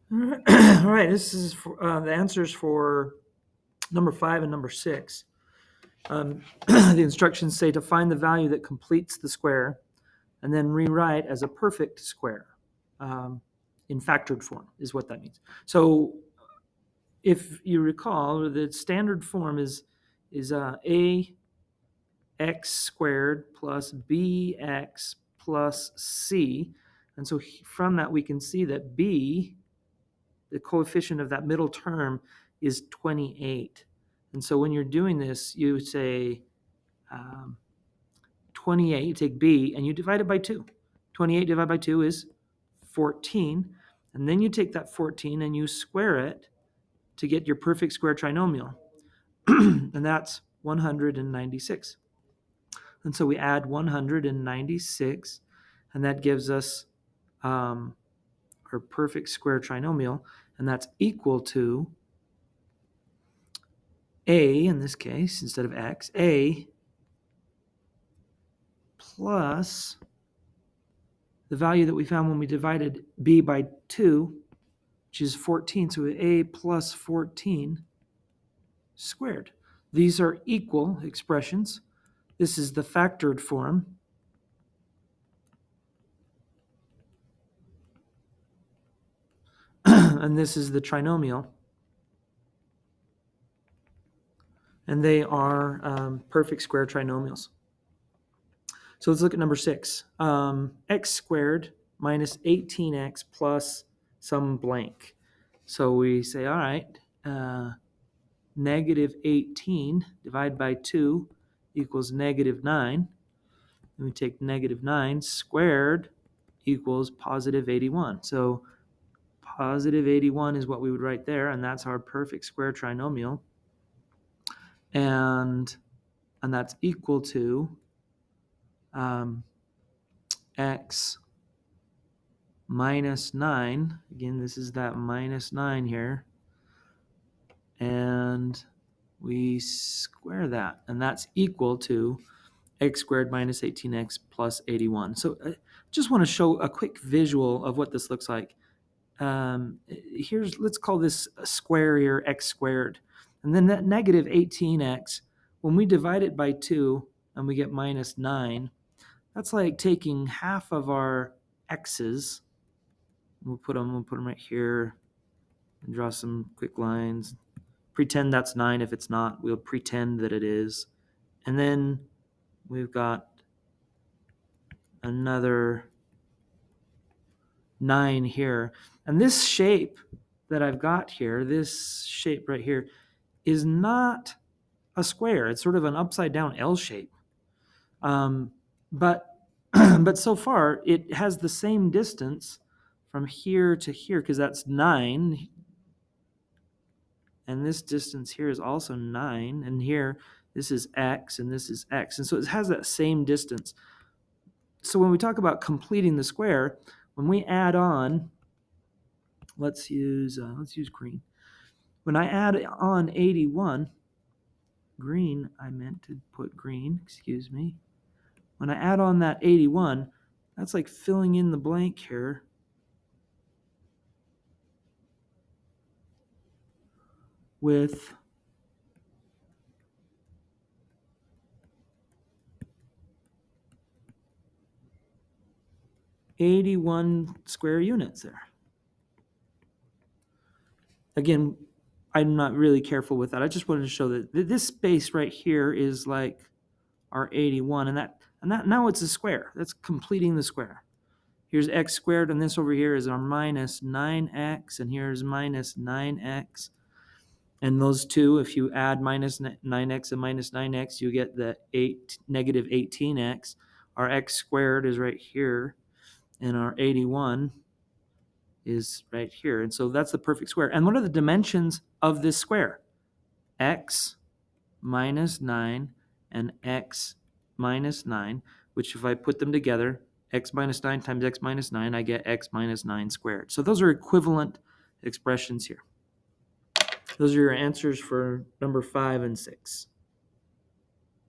All right, this is for, the answers for number 5 and number 6. The instructions say to find the value that completes the square and then rewrite as a perfect square in factored form is what that means. So if you recall, the standard form is a x squared plus bx plus c. And so from that, we can see that b, the coefficient of that middle term, is 28. And so when you're doing this, you say 28, you take b and you divide it by 2. 28 divided by 2 is 14. And then you take that 14 and you square it to get your perfect square trinomial. And that's 196. And so we add 196, and that gives us our perfect square trinomial, and that's equal to a, in this case, instead of x, a plus the value that we found when we divided b by 2, which is 14. So a plus 14 squared. These are equal expressions. This is the factored form. And this is the trinomial. And they are perfect square trinomials. So let's look at number 6. X squared minus 18x plus some blank. So we say, all right, negative 18 divided by 2 equals negative 9. And we take negative 9 squared equals positive 81. So positive 81 is what we would write there, and that's our perfect square trinomial. And that's equal to x minus 9. Again, this is that minus 9 here. And we square that, and that's equal to x squared minus 18x plus 81. So I just want to show a quick visual of what this looks like. Let's call this a square here, x squared. And then that negative 18x, when we divide it by 2 and we get minus 9, that's like taking half of our x's. We'll put them right here and draw some quick lines. Pretend that's 9. If it's not, we'll pretend that it is. And then we've got another 9 here. And this shape that I've got here, this shape right here, is not a square. It's sort of an upside down L shape. But so far, it has the same distance from here to here, because that's 9. And this distance here is also 9. And here, this is x, and this is x. And so it has that same distance. So when we talk about completing the square, when we add on, let's use green. When I add on 81, green, I meant to put green, excuse me. When I add on that 81, that's like filling in the blank here. With '81 square units there. Again, I'm not really careful with that. I just wanted to show that this space right here is like our 81, and that now it's a square. That's completing the square. Here's x squared, and this over here is our minus 9x, and here's minus 9x. And those two, if you add minus 9x and minus 9x, you get the negative 18x. Our x squared is right here, and our 81 is right here. And so that's the perfect square. And what are the dimensions of this square? X minus 9 and x minus 9, which if I put them together, x minus 9 times x minus 9, I get x minus 9 squared. So those are equivalent expressions here. Those are your answers for number 5 and 6.